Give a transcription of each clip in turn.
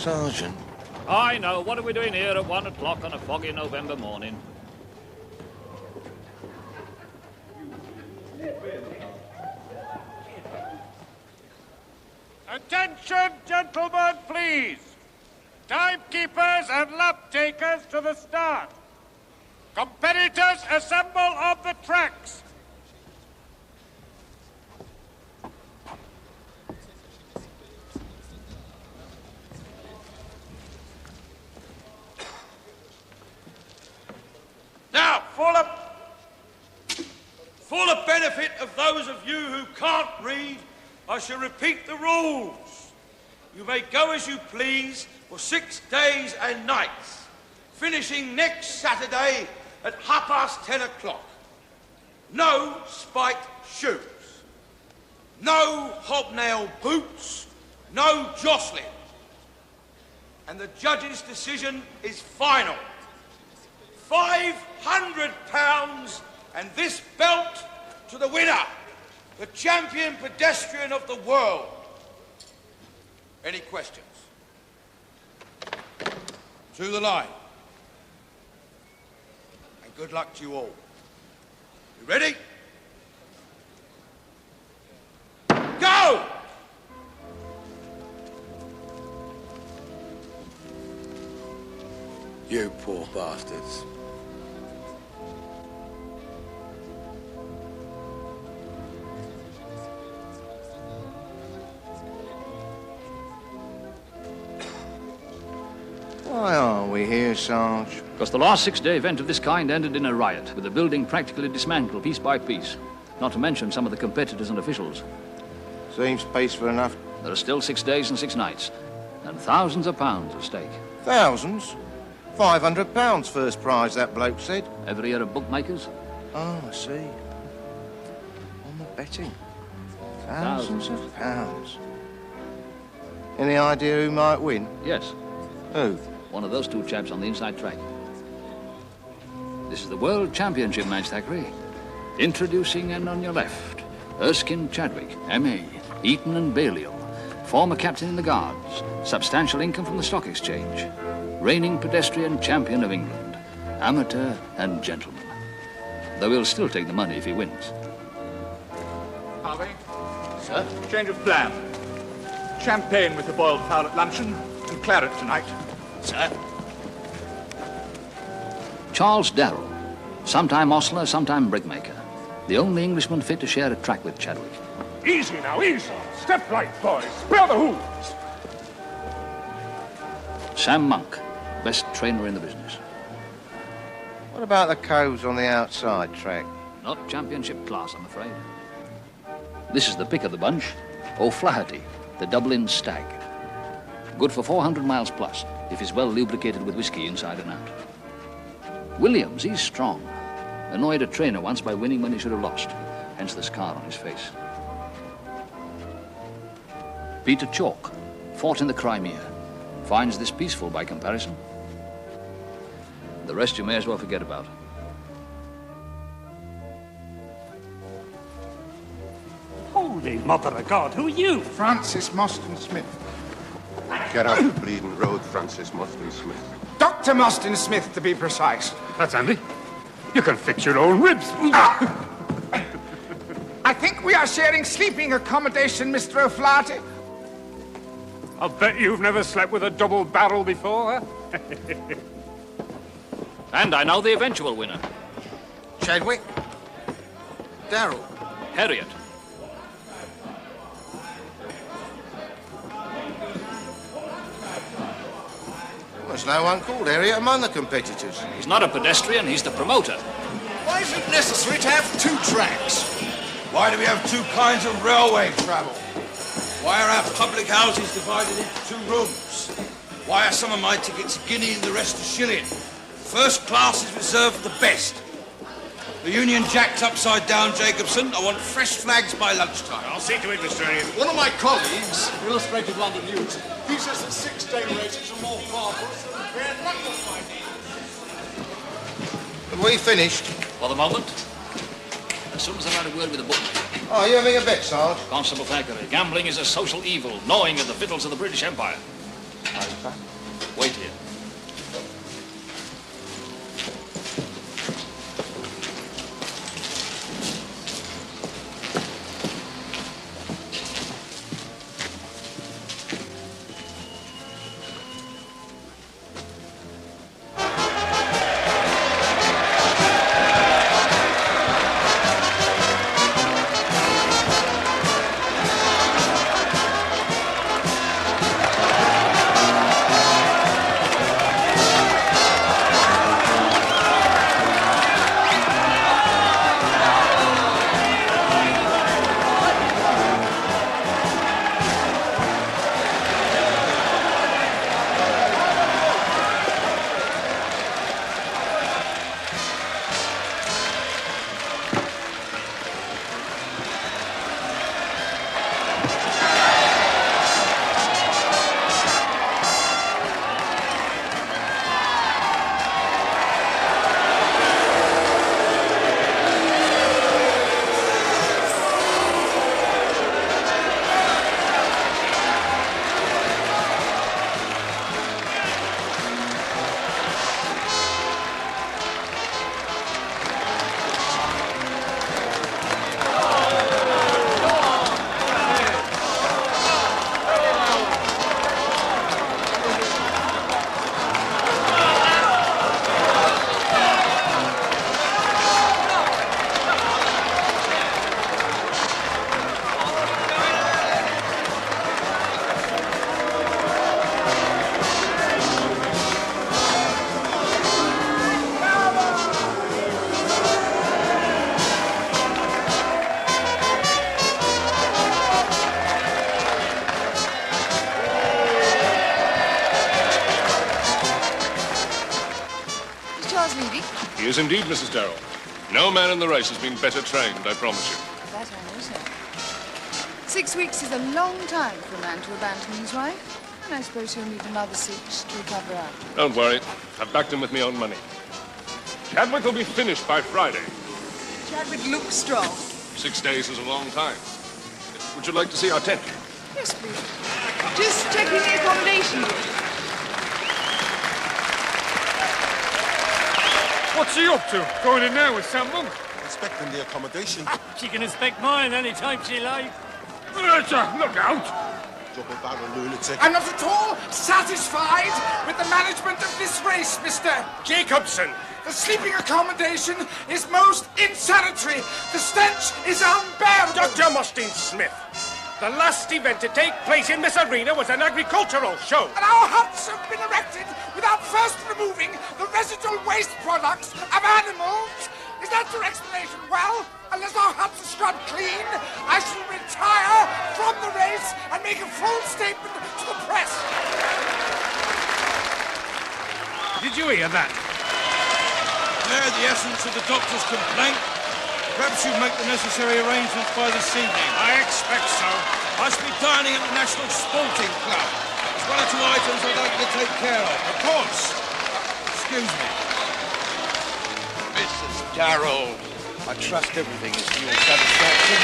Sergeant. I know. What are we doing here at 1 o'clock on a foggy November morning? Attention, gentlemen, please. Timekeepers and lap takers to the start. Competitors assemble on the tracks. Now, for the benefit of those of you who can't read, I shall repeat the rules. You may go as you please for 6 days and nights, finishing next Saturday at 10:30. No spiked shoes. No hobnail boots. No jostling. And the judge's decision is final. £500 and this belt to the winner, the champion pedestrian of the world. Any questions? To the line. And good luck to you all. You ready? Go! You poor bastards. Why are we here, Sarge? Because the last 6-day event of this kind ended in a riot, with the building practically dismantled piece by piece. Not to mention some of the competitors and officials. Seems peaceful enough. There are still 6 days and 6 nights, and thousands of pounds at stake. Thousands? £500 first prize, that bloke said. Every year of bookmakers? Oh, I see. On the betting. Thousands of pounds. Any idea who might win? Yes. Who? One of those 2 chaps on the inside track. This is the World Championship match, Thackeray. Introducing, and on your left, Erskine Chadwick, M.A., Eton and Balliol, former captain in the Guards, substantial income from the stock exchange, reigning pedestrian champion of England, amateur and gentleman. Though he'll still take the money if he wins. Harvey? Sir? Change of plan. Champagne with the boiled fowl at luncheon, and claret tonight. Sir? Charles Darrell, sometime ostler, sometime brickmaker. The only Englishman fit to share a track with Chadwick. Easy now, easy. Step right, boys. Spare the hooves. Sam Monk, best trainer in the business. What about the coves on the outside track? Not championship class, I'm afraid. This is the pick of the bunch, O'Flaherty, the Dublin Stag. Good for 400 miles plus, if he's well lubricated with whiskey inside and out. Williams, he's strong. Annoyed a trainer once by winning when he should have lost, hence the scar on his face. Peter Chalk, fought in the Crimea. Finds this peaceful by comparison. The rest you may as well forget about. Holy Mother of God, who are you? Francis Mostyn Smith. Get off the bleeding road, Francis Mostyn Smith. Dr. Mostyn Smith, to be precise. That's handy. You can fix your own ribs. I think we are sharing sleeping accommodation, Mr. O'Flaherty. I'll bet you've never slept with a double barrel before, huh? And I know the eventual winner. Chadwick? Darrell? Harriet. There's no one called Harriet among the competitors. He's not a pedestrian, he's the promoter. Why is it necessary to have 2 tracks? Why do we have 2 kinds of railway travel? Why are our public houses divided into 2 rooms? Why are some of my tickets a guinea and the rest a shilling? First class is reserved for the best. The Union Jack's upside down, Jacobson. I want fresh flags by lunchtime. I'll see to it, Mr. Elliot. One of my colleagues, Illustrated London News, he says that 6-day races are more barbarous than bare knuckle fighting. Have we finished? For the moment. As soon as I've had a word with the bookmaker. Oh, you having a bet, Sarge? Constable Thackeray, gambling is a social evil, gnawing at the fiddles of the British Empire. Okay. Wait here. He is indeed, Mrs. Darrell. No man in the race has been better trained, I promise you. That I know, sir. 6 weeks is a long time for a man to abandon his wife. And I suppose he'll need another 6 to recover after. Don't worry. I've backed him with my own money. Chadwick will be finished by Friday. Chadwick looks strong. 6 days is a long time. Would you like to see our tent? Yes, please. Just checking the accommodation. What's he up to? Going in there with Sam Monk? Inspecting the accommodation. She can inspect mine any time she likes. Look out! Double-barrel lunatic. I'm not at all satisfied with the management of this race, Mr. Jacobson! The sleeping accommodation is most insanitary. The stench is unbearable. Dr. Mustine Smith, the last event to take place in this arena was an agricultural show. And our huts have been erected without first removing the residual waste products of animals. Is that your explanation? Well, unless our huts are scrubbed clean, I shall retire from the race and make a full statement to the press. Did you hear that? There, the essence of the doctor's complaint. Perhaps you make the necessary arrangements by this evening. I expect so. I shall be dining at the National Sporting Club. There's 1 or 2 items I'd like you to take care of. Of course. Excuse me. Mrs. Darrell, I trust everything is to your satisfaction.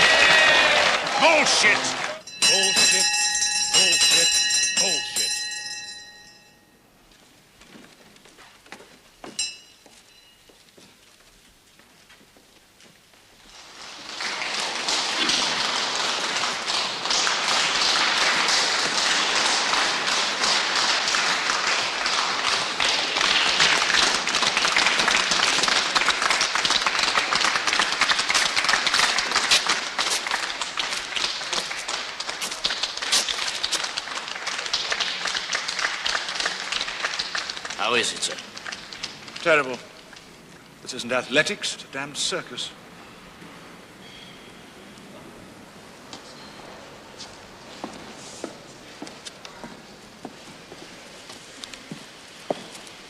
Bullshit! Bullshit, bullshit, bullshit. How is it, sir? Terrible. This isn't athletics, it's a damned circus.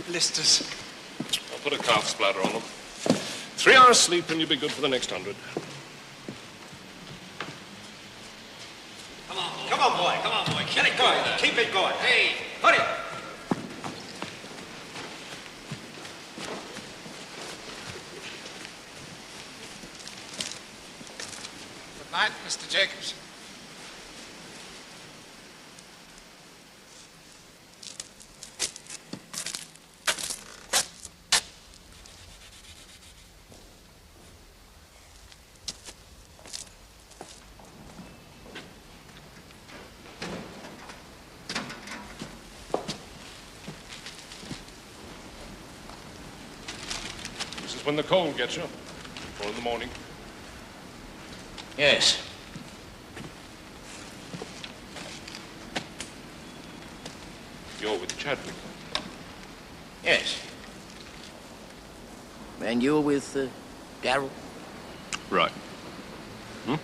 Blisters. I'll put a calf splatter on them. 3 hours sleep and you'll be good for the next 100. Come on, boy. Get it going. Keep it going. Hey, hurry. Good night, Mr. Jacobson. Just when the cold gets you. Or in the morning. Yes. You're with Chadwick. Yes. And you're with Darrell? Right. Hmm?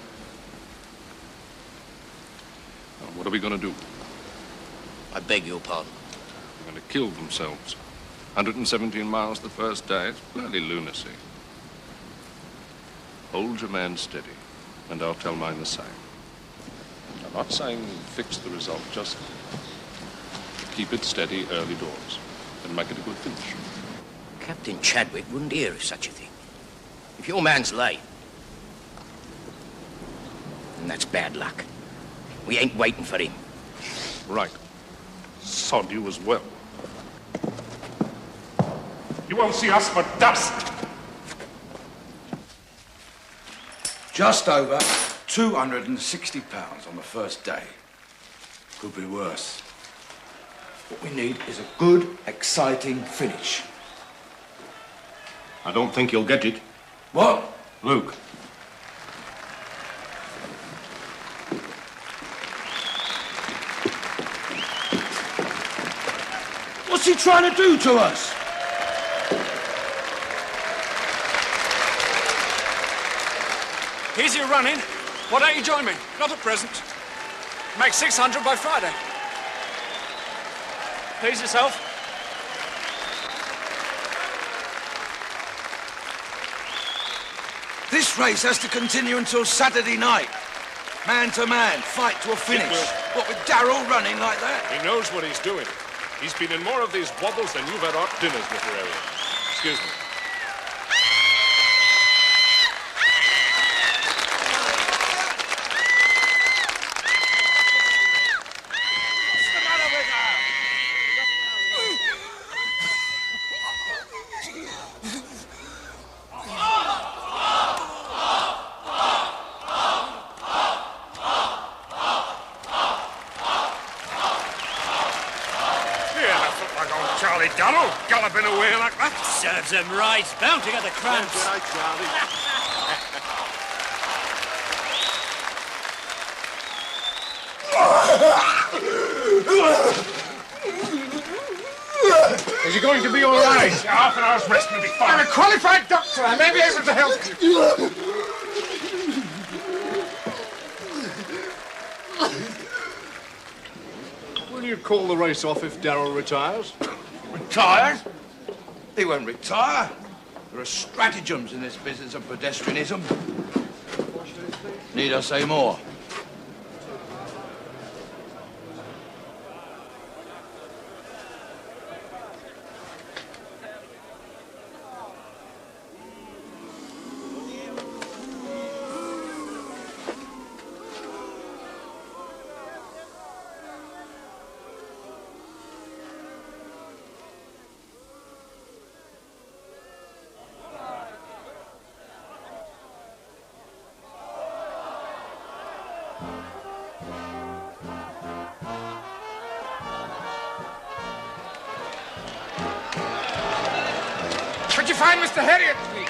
Now, what are we going to do? I beg your pardon. They're going to kill themselves. 117 miles the first day. It's bloody lunacy. Hold your man steady, and I'll tell mine the same. I'm not saying fix the result, just keep it steady early doors, and make it a good finish. Captain Chadwick wouldn't hear of such a thing. If your man's late, then that's bad luck. We ain't waiting for him. Right. Sod you as well. You won't see us for dust. Just over £260 on the first day. Could be worse. What we need is a good, exciting finish. I don't think you'll get it. What? Luke. What's he trying to do to us? Here's your running. Why don't you join me? Not at present. Make 600 by Friday. Please yourself. This race has to continue until Saturday night. Man to man, fight to a finish. What, with Darrell running like that? He knows what he's doing. He's been in more of these wobbles than you've had hot dinners, Mr. Elliot. Excuse me. Galloping away like that. Serves him right. Bound to get the cramps. Is he going to be all right? Half an hour's rest will be fine. I'm a qualified doctor. I may be able to help you. Will you call the race off if Darrell retires? Retired? He won't retire. There are stratagems in this business of pedestrianism. Need I say more? Could you find Mr. Harriet, please?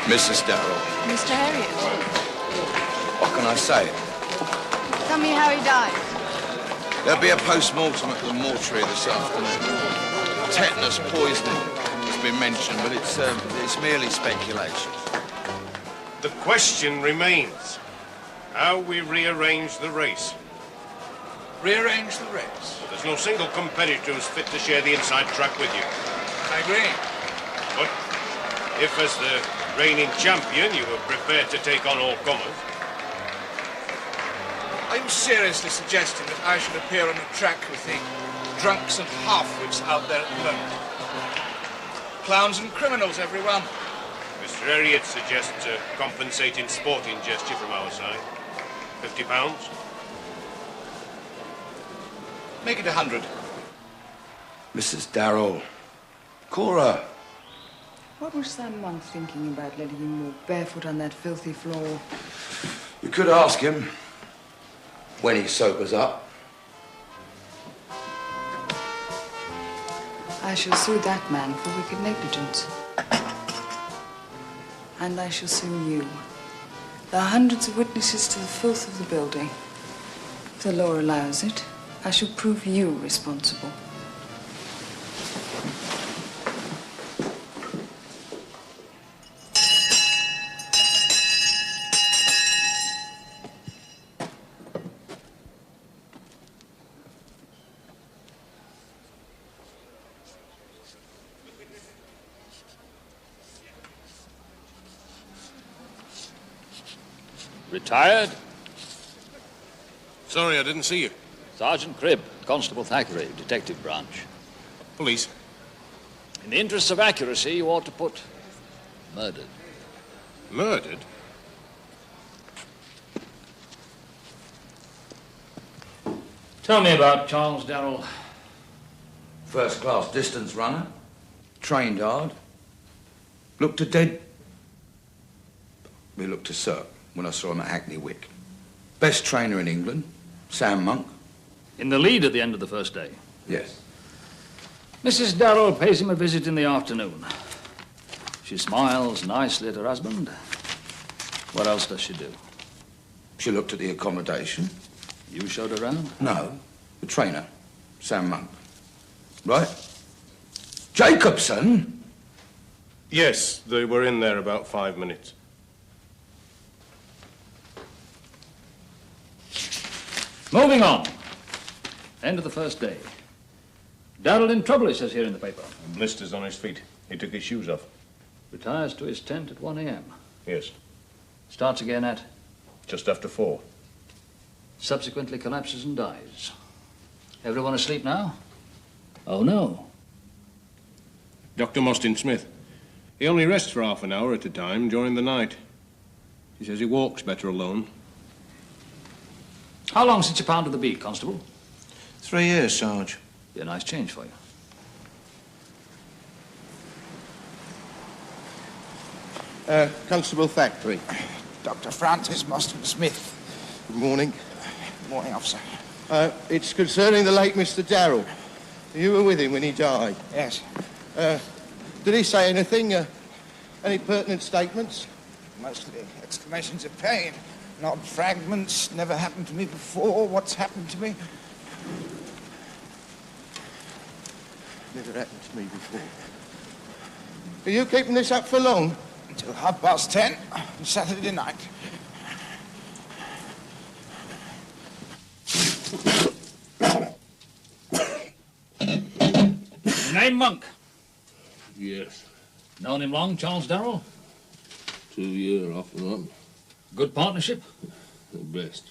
Mrs. Darrell. Mr. Harriet, What can I say? tell me how he died. There'll be a post-mortem at the mortuary this afternoon. Tetanus poisoning has been mentioned, but it's merely speculation. The question remains, how we rearrange the race. Rearrange the race. There's no single competitor who's fit to share the inside track with you. I agree. But if, as the reigning champion, you were prepared to take on all comers, Are you seriously suggesting that I should appear on the track with the drunks and half-wits out there at the moment? Clowns and criminals, everyone. Mr. Elliot suggests a compensating sporting gesture from our side. £50. Make it 100. Mrs. Darrell. Cora. What was Sam Monk thinking about letting him walk barefoot on that filthy floor? You could ask him when he sobers up. I shall sue that man for wicked negligence. And I shall sue you. There are hundreds of witnesses to the filth of the building. If the law allows it, I shall prove you responsible. Retired? Sorry, I didn't see you. Sergeant Cribb, Constable Thackeray, Detective Branch. Police. In the interests of accuracy, you ought to put murdered. Murdered? Tell me about Charles Darrell. First-class distance runner. Trained hard. Looked a dead... He looked a cert when I saw him at Hackney Wick. Best trainer in England. Sam Monk. In the lead at the end of the first day? Yes. Mrs. Darrell pays him a visit in the afternoon. She smiles nicely at her husband. What else does she do? She looked at the accommodation. You showed her around? No. The trainer. Sam Monk. Right? Jacobson? Yes, they were in there about 5 minutes. Moving on. End of the first day. Darrell in trouble, it says here in the paper. Blisters on his feet. He took his shoes off. Retires to his tent at 1 a.m. Yes. Starts again at? Just after 4. Subsequently collapses and dies. Everyone asleep now? Oh, no. Dr. Mostyn Smith. He only rests for half an hour at a time during the night. He says he walks better alone. How long since you pounded the beat, Constable? 3 years, Sarge. Be a nice change for you. Constable Thackeray. Dr. Francis Mostyn Smith. Good morning. Good morning, officer. It's concerning the late Mr. Darrell. You were with him when he died. Yes. Did he say anything? Any pertinent statements? Mostly exclamations of pain. Odd fragments. Never happened to me before. What's happened to me? Never happened to me before. Are you keeping this up for long? Until 10:30 on Saturday night. Name Monk? Yes. Known him long, Charles Darrell? 2 years off and on. Good partnership? The best.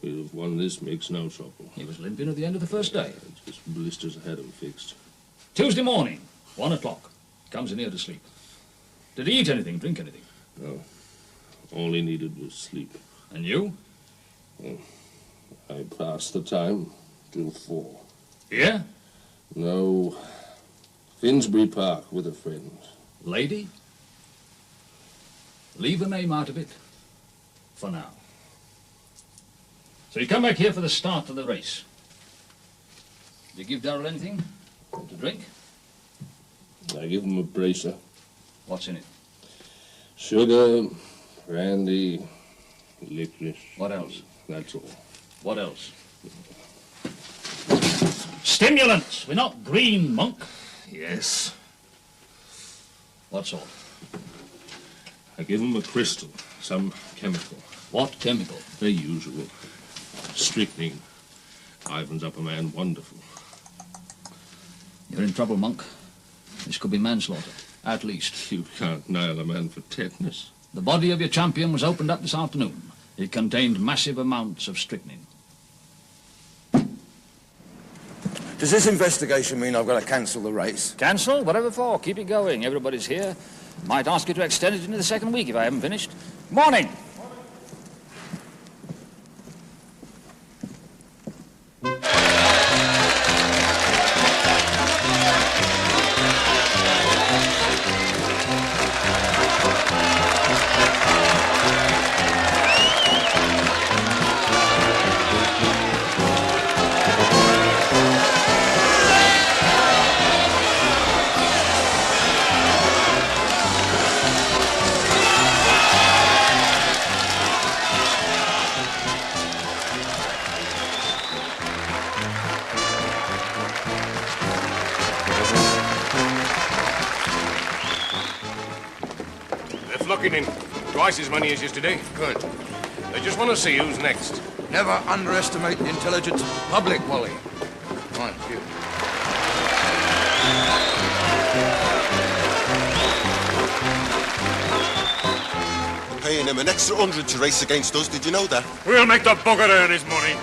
We'd have won this, makes no trouble. He was limping at the end of the first day. Just blisters had him fixed. Tuesday morning, 1 o'clock. Comes in here to sleep. Did he eat anything, drink anything? No. All he needed was sleep. And you? Well, I passed the time till 4. Yeah? No. Finsbury Park with a friend. Lady? Leave the name out of it. For now. So you come back here for the start of the race. Did you give Darrell anything to drink? I give him a bracer. What's in it? Sugar, brandy, licorice. What else? That's all. What else? Stimulants! We're not green, Monk. Yes. What sort? I give him a crystal, some chemical. What chemical? The usual. Strychnine. Ivan's up a man wonderful. You're in trouble, Monk. This could be manslaughter, at least. You can't nail a man for tetanus. The body of your champion was opened up this afternoon. It contained massive amounts of strychnine. Does this investigation mean I've got to cancel the race? Cancel? Whatever for. Keep it going. Everybody's here. Might ask you to extend it into the second week if I haven't finished. Morning! lock it in. Twice as many as yesterday. Good. They just want to see who's next. Never underestimate the intelligence of the public, Wally. Mind you. Paying him an extra 100 to race against us, did you know that? We'll make the bugger earn his money.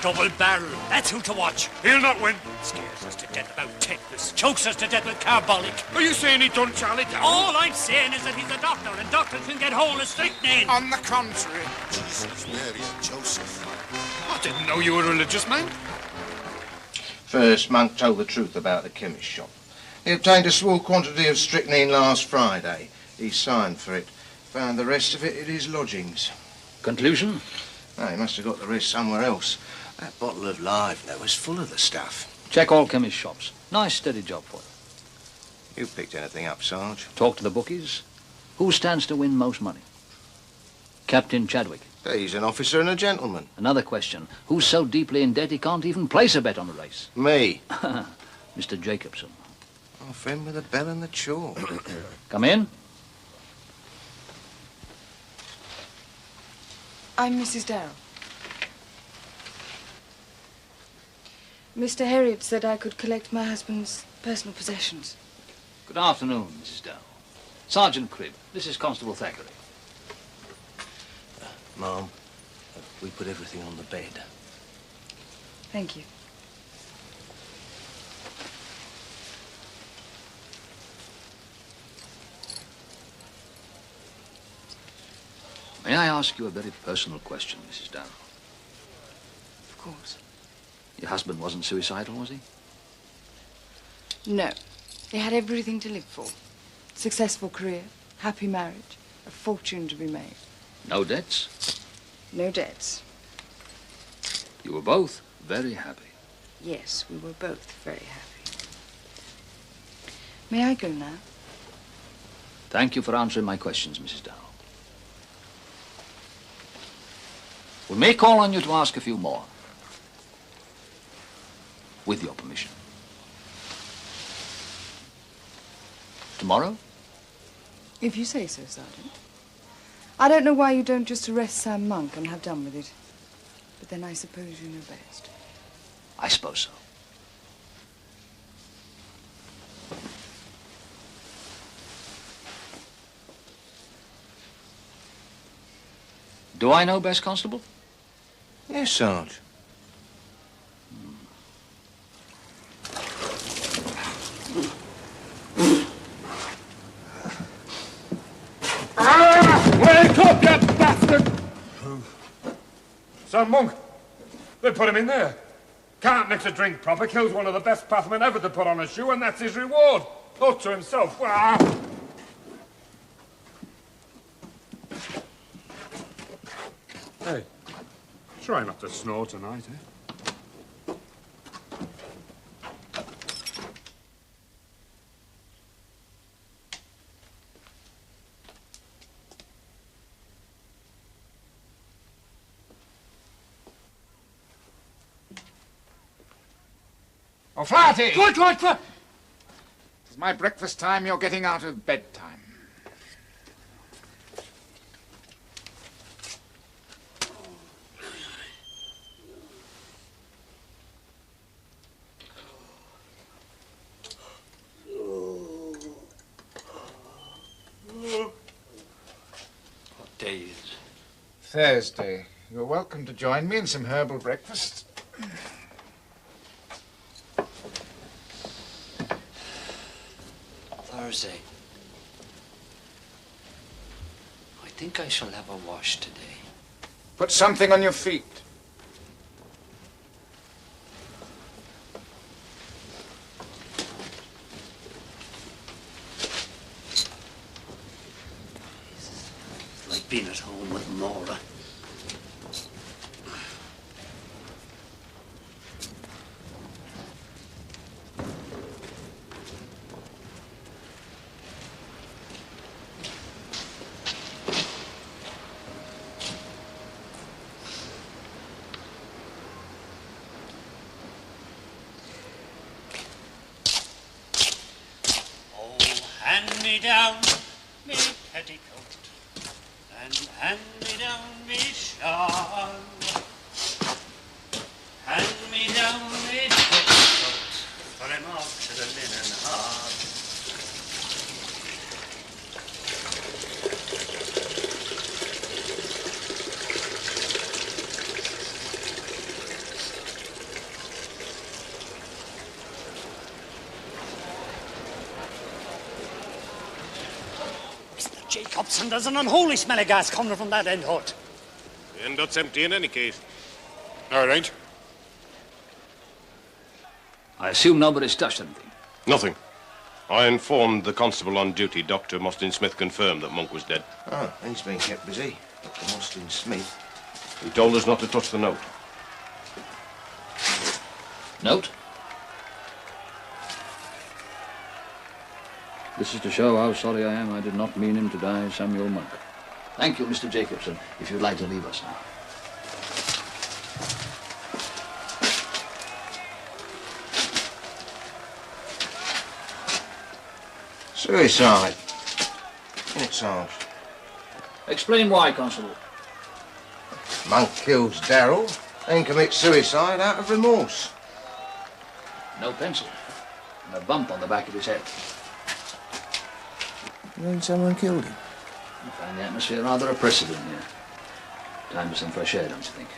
Double barrel. That's who to watch. He'll not win. Scares us to death about tetanus. Chokes us to death with carbolic. Are you saying he done Charlie down? All I'm saying is that he's a doctor, and doctors can get hold of strychnine. On the contrary. Jesus, Mary and Joseph. I didn't know you were a religious man. First, Monk told the truth about the chemist shop. He obtained a small quantity of strychnine last Friday. He signed for it. Found the rest of it at his lodgings. Conclusion? Oh, he must have got the rest somewhere else. That bottle of live now was full of the stuff. Check all chemist shops. Nice, steady job for you. You picked anything up, Sarge? Talk to the bookies. Who stands to win most money? Captain Chadwick. He's an officer and a gentleman. Another question. Who's so deeply in debt he can't even place a bet on the race? Me. Mr. Jacobson. Our friend with the bell and the chalk. Come in. I'm Mrs. Darrell. Mr. Herriot said I could collect my husband's personal possessions. Good afternoon, Mrs. Darrell. Sergeant Cribb. This is Constable Thackeray. Ma'am, we put everything on the bed. Thank you. May I ask you a very personal question, Mrs. Darrell? Of course. Your husband wasn't suicidal, was he? No. He had everything to live for. Successful career, happy marriage, a fortune to be made. No debts? No debts. You were both very happy. Yes, we were both very happy. May I go now? Thank you for answering my questions, Mrs. Darrell. We may call on you to ask a few more. With your permission. Tomorrow? If you say so, Sergeant. I don't know why you don't just arrest Sam Monk and have done with it. But then I suppose you know best. I suppose so. Do I know best, Constable? Yes, Sarge. Wake up, you bastard! Sam Monk. They put him in there. Can't mix a drink proper, kills one of the best pathmen ever to put on a shoe, and that's his reward. Thought to himself, Hey, try not to snore tonight, eh? Oh, Flaherty! Good. It's my breakfast time, you're getting out of bedtime. What day is it? Thursday. You're welcome to join me in some herbal breakfast. Thursday. I think I shall have a wash today. Put something on your feet. It's like being at home with Nora. me down me petticoat, and hand me down me shawl. Hand me down me petticoat, for I'm off to the linen hall. Mr. Jacobson, there's an unholy smell of gas coming from that end hut. The end hut's empty in any case. No, it ain't. I assume nobody's touched anything. Nothing. I informed the constable on duty. Dr. Mostyn Smith confirmed that Monk was dead. Oh, he's been kept busy. Dr. Mostyn Smith. He told us not to touch the note. Note? This is to show how sorry I am. I did not mean him to die, Samuel Monk. Thank you, Mr. Jacobson, if you'd like to leave us now. Suicide. Isn't it, Sarge? Explain why, Constable. Monk kills Darrell, then commits suicide out of remorse. No pencil. And a bump on the back of his head. You mean someone killed him? I find the atmosphere rather oppressive in here. Time for some fresh air, don't you think?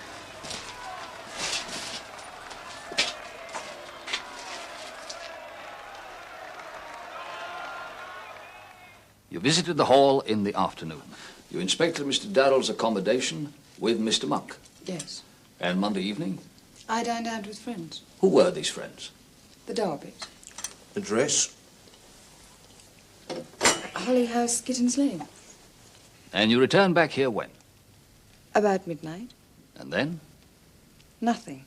You visited the hall in the afternoon. You inspected Mr. Darrell's accommodation with Mr. Monk. Yes. And Monday evening? I dined out with friends. Who were these friends? The Darbys. Address? Holly House, Gittins Lane. And you returned back here when? About midnight. And then? Nothing.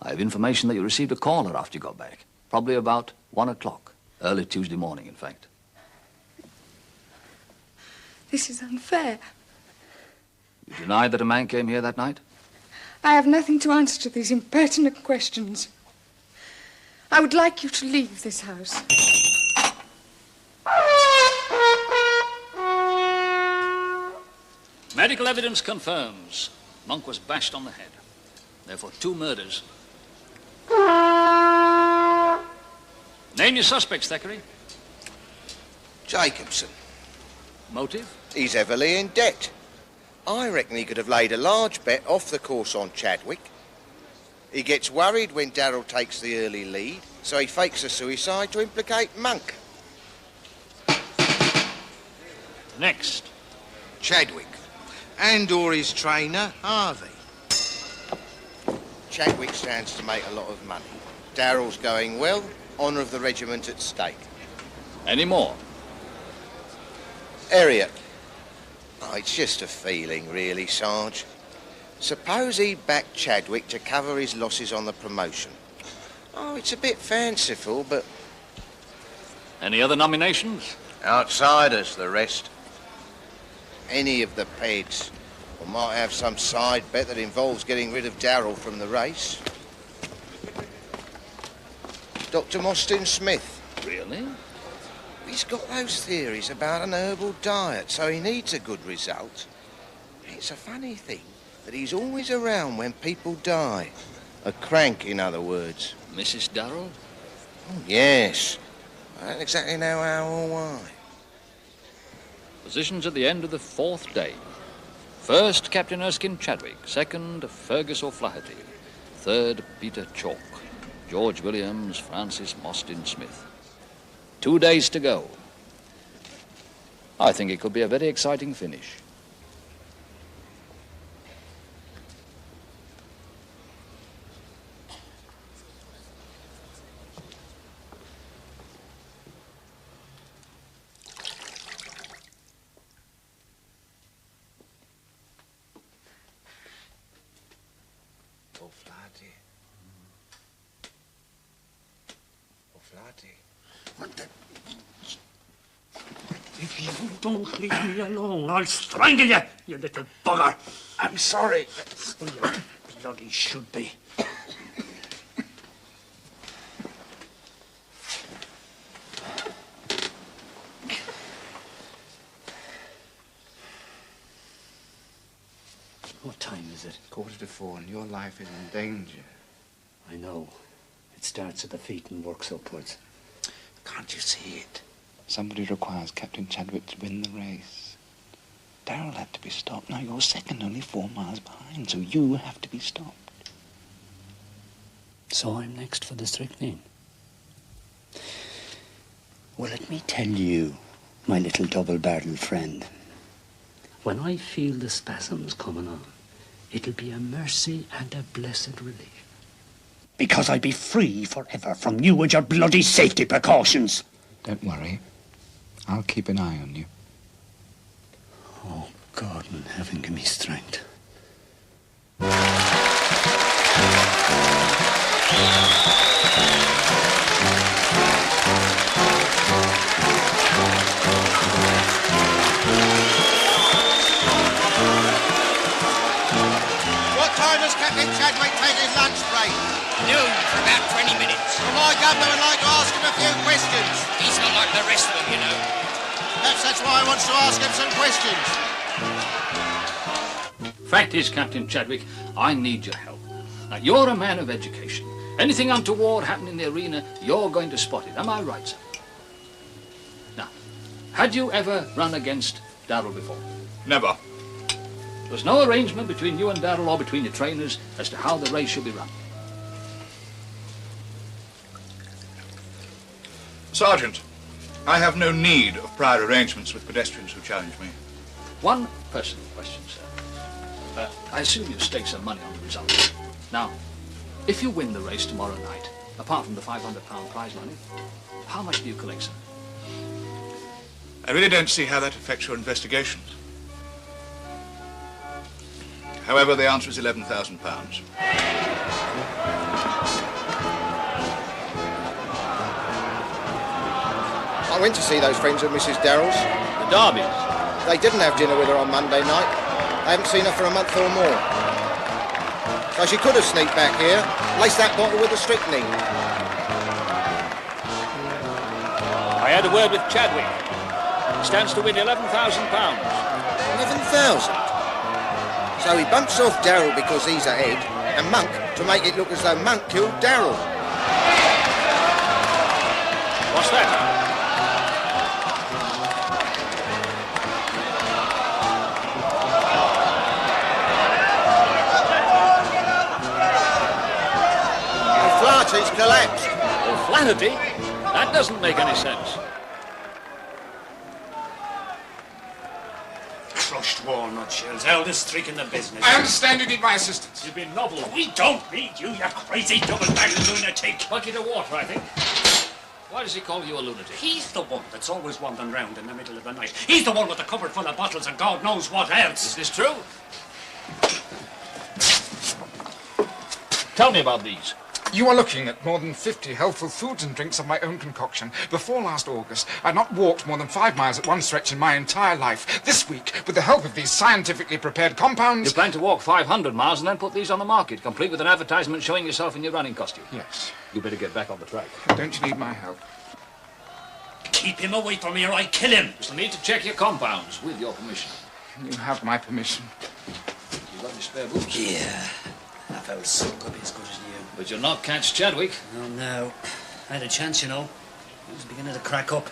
I have information that you received a caller after you got back. Probably about 1 o'clock. Early Tuesday morning, in fact. This is unfair. You deny that a man came here that night? I have nothing to answer to these impertinent questions. I would like you to leave this house. Medical evidence confirms Monk was bashed on the head. Therefore, 2 murders. Name your suspects, Thackeray. Jacobson. Motive? He's heavily in debt. I reckon he could have laid a large bet off the course on Chadwick. He gets worried when Darrell takes the early lead, so he fakes a suicide to implicate Monk. Next. Chadwick. And/or his trainer, Harvey. Chadwick stands to make a lot of money. Darrell's going well. Honour of the regiment at stake. Any more? Harriet. Oh, it's just a feeling, really, Sarge. Suppose he backed Chadwick to cover his losses on the promotion. Oh, it's a bit fanciful, but... Any other nominations? Outsiders, the rest. Any of the peds. Or might have some side bet that involves getting rid of Darrell from the race. Dr. Mostyn Smith. Really? He's got those theories about an herbal diet, so he needs a good result. It's a funny thing that he's always around when people die. A crank, in other words. Mrs. Darrell? Oh, yes. I don't exactly know how or why. Positions at the end of the 4th day. First, Captain Erskine Chadwick. Second, Fergus O'Flaherty. Third, Peter Chalk. George Williams, Francis Mostyn Smith. 2 days to go. I think it could be a very exciting finish. If you don't leave me alone, I'll strangle you, you little bugger. I'm sorry. Well, you bloody should be. before, and your life is in danger. I know. It starts at the feet and works upwards. Can't you see it? Somebody requires Captain Chadwick to win the race. Darrell had to be stopped. Now you're second, only 4 miles behind, so you have to be stopped. So I'm next for the strychnine. Well, let me tell you, my little double-barreled friend, when I feel the spasms coming on, it'll be a mercy and a blessed relief. Because I'll be free forever from you and your bloody safety precautions. Don't worry. I'll keep an eye on you. Oh, God in heaven, give me strength. What time does Captain Chadwick take his lunch break? Noon, for about 20 minutes. Well, my governor would like to ask him a few questions. He's not like the rest of them, you know. Perhaps that's why I want to ask him some questions. Fact is, Captain Chadwick, I need your help. Now, you're a man of education. Anything untoward happening in the arena, you're going to spot it. Am I right, sir? Now, had you ever run against Darrell before? Never. There was no arrangement between you and Darrell or between your trainers as to how the race should be run. Sergeant, I have no need of prior arrangements with pedestrians who challenge me. One personal question, sir. I assume you stake some money on the result. Now, if you win the race tomorrow night, apart from the £500 prize money, how much do you collect, sir? I really don't see how that affects your investigations. However, the answer is £11,000. I went to see those friends of Mrs. Darrell's. The Darbys? They didn't have dinner with her on Monday night. I haven't seen her for a month or more. So she could have sneaked back here, laced that bottle with the strychnine. I had a word with Chadwick. He stands to win £11,000. 11,000? So he bumps off Darrell because he's ahead, and Monk to make it look as though Monk killed Darrell. What's that? He's collapsed. O'Flaherty? That doesn't make any sense. Crushed walnut shells, eldest streak in the business. I understand you need my assistance. You've been noble. We don't need you crazy double-barreled lunatic. Bucket of water, I think. Why does he call you a lunatic? He's the one that's always wandering round in the middle of the night. He's the one with the cupboard full of bottles and God knows what else. Is this true? Tell me about these. You are looking at more than 50 healthful foods and drinks of my own concoction. Before last August, I'd not walked more than 5 miles at one stretch in my entire life. This week, with the help of these scientifically prepared compounds... You plan to walk 500 miles and then put these on the market, complete with an advertisement showing yourself in your running costume? Yes. You better get back on the track. Don't you need my help? Keep him away from me or I kill him. You'll need to check your compounds, with your permission. You have my permission. You got any spare boots? Yeah. That fellow's so good, as good as new. But you'll not catch Chadwick. Oh, no. I had a chance, you know. He was beginning to crack up.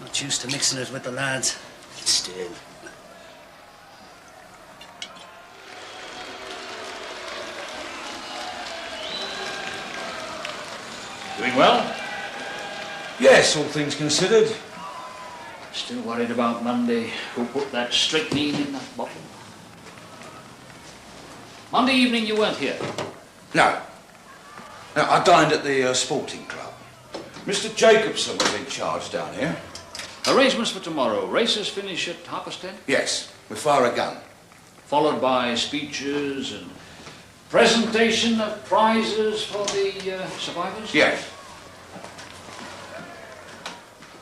Not used to mixing it with the lads. Still. Doing well? Yes, all things considered. Still worried about Monday. Who put that strychnine in that bottle? Monday evening you weren't here? No. No, I dined at the sporting club. Mr. Jacobson was in charge down here. Arrangements for tomorrow. Races finish at 10:30? Yes, we fire a gun. Followed by speeches and presentation of prizes for the survivors? Yes.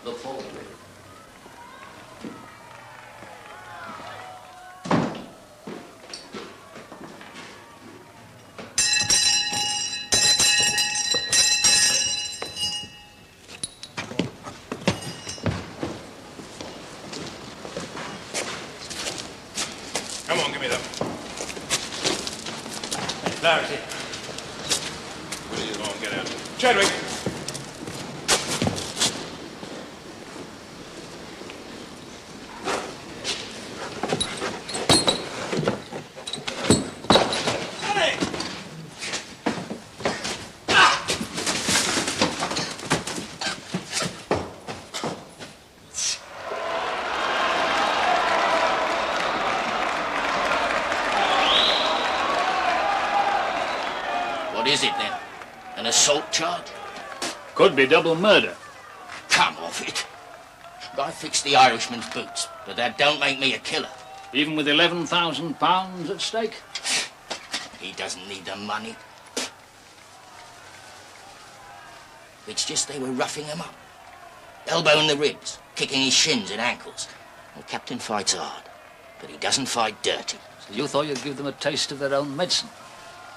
Look forward to it. Come on, give me them. Clarity. Please, go on, get out. Chadwick. What is it then? An assault charge? Could be double murder. Come off it. I fixed the Irishman's boots, but that don't make me a killer. Even with £11,000 at stake? He doesn't need the money. It's just they were roughing him up. Elbow in the ribs, kicking his shins and ankles. The captain fights hard, but he doesn't fight dirty. So you thought you'd give them a taste of their own medicine?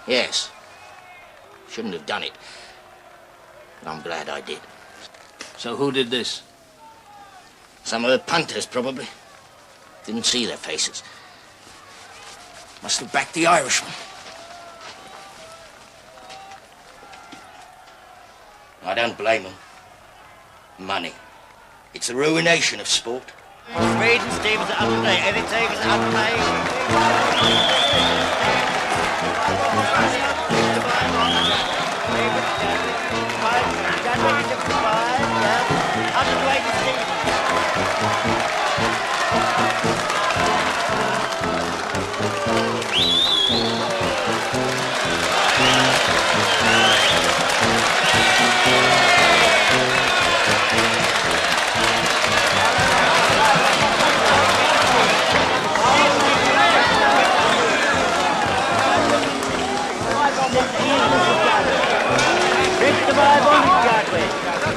Yes. Shouldn't have done it. But I'm glad I did. So who did this? Some of the punters, probably. Didn't see their faces. Must have backed the Irishman. I don't blame them. Money. It's the ruination of sport. Reed and Stevens are underway. Eddie Davis are underway.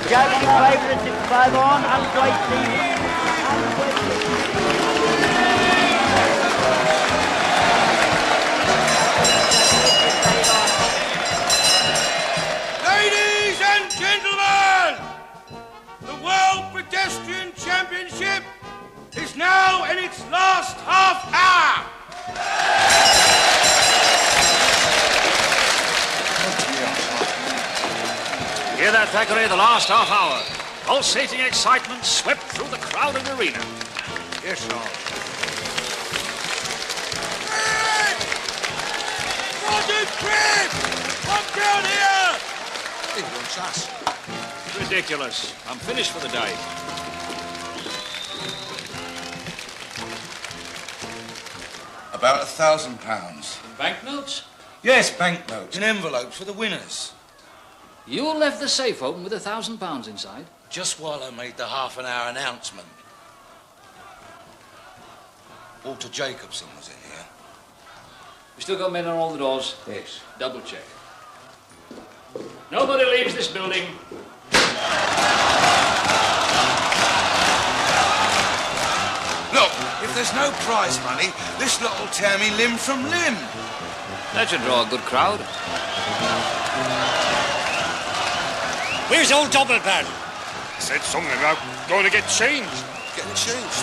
Judging favourite 65 on, underway Stevens. Ladies and gentlemen, the World Pedestrian Championship is now in its last half hour. Hear that, Thackeray? The last half hour. Pulsating excitement swept through the crowded arena. Yes, sir. Roger Cribb! Come down here! He wants us. Ridiculous. I'm finished for the day. About £1,000. Banknotes? Yes, banknotes in envelopes for the winners. You left the safe open with £1,000 inside? Just while I made the half-an-hour announcement. Walter Jacobson was in here. We still got men on all the doors? Yes. Double check. Nobody leaves this building. Look, if there's no prize money, this lot will tear me limb from limb. That should draw a good crowd. Where's old Double Barrel? Said something about going to get changed. Getting changed.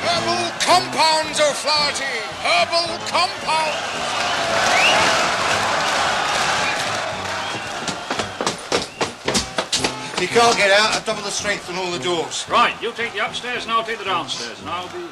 Herbal compounds, O'Flaherty! Herbal compounds! If you can't get out, I'll double the strength on all the doors. Right, you take the upstairs and I'll take the downstairs, and I'll be...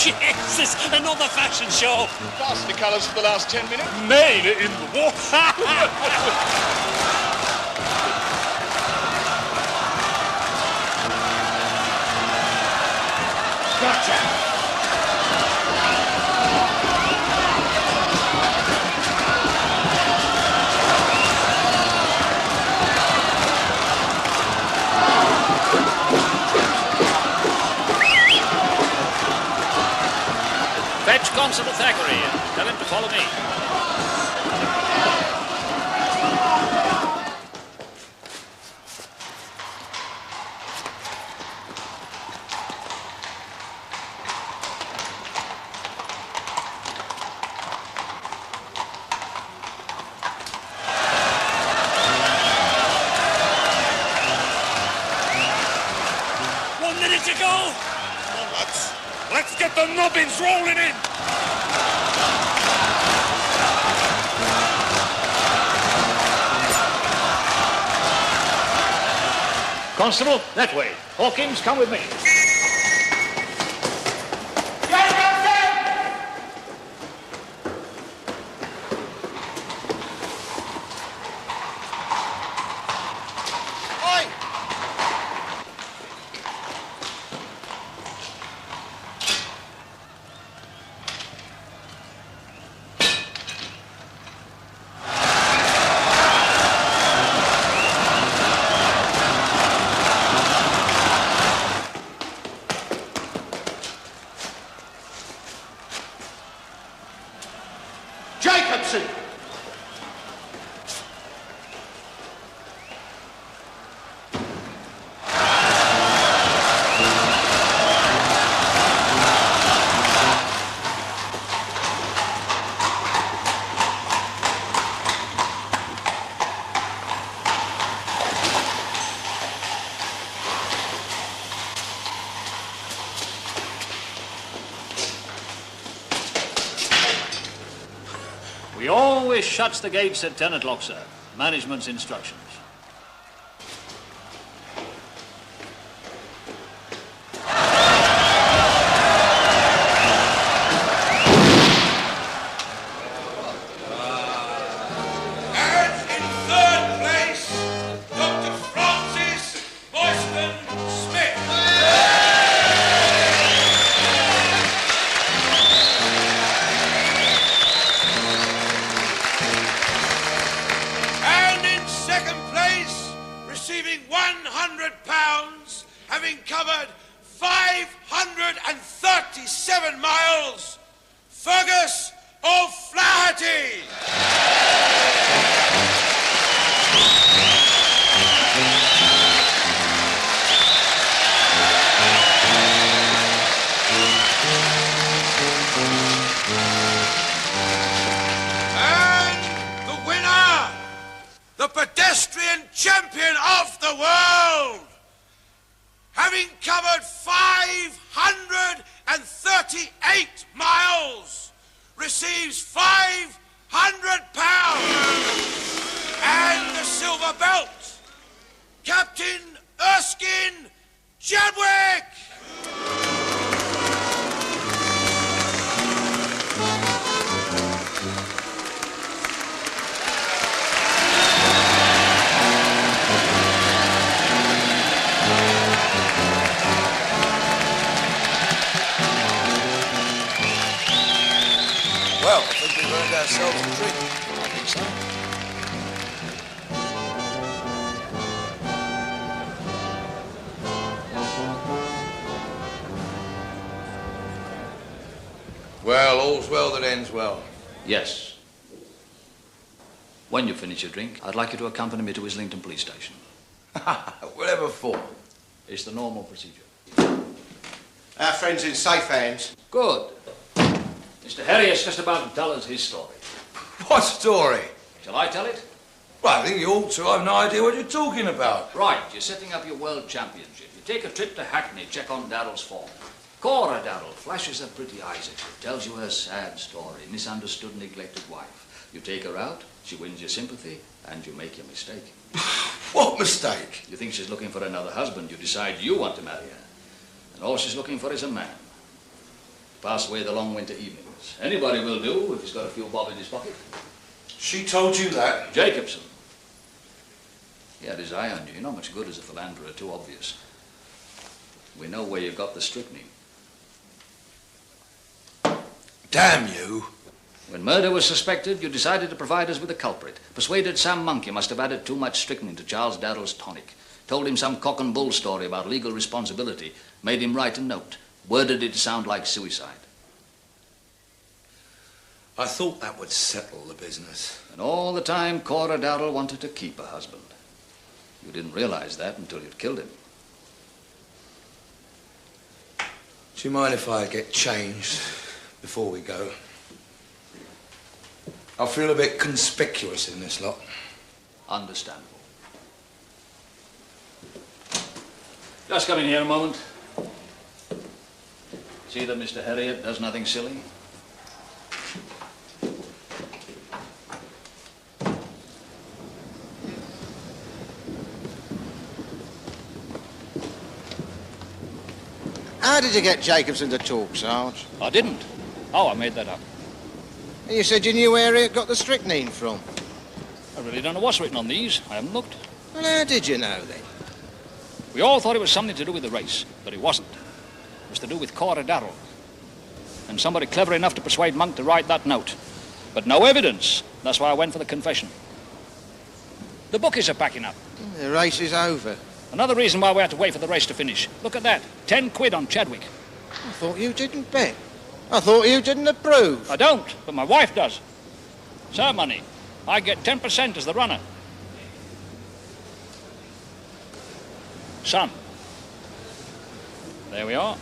Jesus, another fashion show. Ghastly colours for the last 10 minutes. Made in the war. Gotcha! Fetch Constable Thackeray and tell him to follow me. To go. Come on, lads. Let's get the nubbins rolling in. Constable, that way. Hawkins, come with me. We always shuts the gates at 10 o'clock, sir. Management's instructions. Well, I think we've earned ourselves a drink. I think so. Well, all's well that ends well. Yes. When you finish your drink, I'd like you to accompany me to Islington Police Station. Whatever for? It's the normal procedure. Our friend's in safe hands. Good. Mr. Harriet's just about to tell us his story. What story? Shall I tell it? Well, I think you ought to. I've no idea what you're talking about. Right, you're setting up your world championship. You take a trip to Hackney, check on Darrell's form. Cora Darrell flashes her pretty eyes at you, tells you her sad story, misunderstood, neglected wife. You take her out, she wins your sympathy, and you make your mistake. What mistake? You think she's looking for another husband. You decide you want to marry her. And all she's looking for is a man. Pass away the long winter evenings. Anybody will do if he's got a few bob in his pocket. She told you that? Jacobson. He had his eye on you. You're not much good as a philanderer, too obvious. We know where you got the strychnine. Damn you. When murder was suspected, you decided to provide us with a culprit. Persuaded Sam Monk you must have added too much strychnine to Charles Darrell's tonic. Told him some cock and bull story about legal responsibility. Made him write a note. Worded it to sound like suicide. I thought that would settle the business. And all the time, Cora Darrell wanted to keep her husband. You didn't realize that until you'd killed him. Do you mind if I get changed before we go? I feel a bit conspicuous in this lot. Understandable. Just come in here a moment. See that Mr. Herriot does nothing silly? How did you get Jacobson to talk, Sarge? I didn't. Oh, I made that up. You said you knew where Herriot got the strychnine from. I really don't know what's written on these. I haven't looked. Well, how did you know, then? We all thought it was something to do with the race, but it wasn't. It was to do with Cora Darrell. And somebody clever enough to persuade Monk to write that note. But no evidence. That's why I went for the confession. The bookies are packing up. The race is over. Another reason why we had to wait for the race to finish. Look at that. 10 quid on Chadwick. I thought you didn't bet. I thought you didn't approve. I don't, but my wife does. It's her money. I get 10% as the runner. Son. There we are.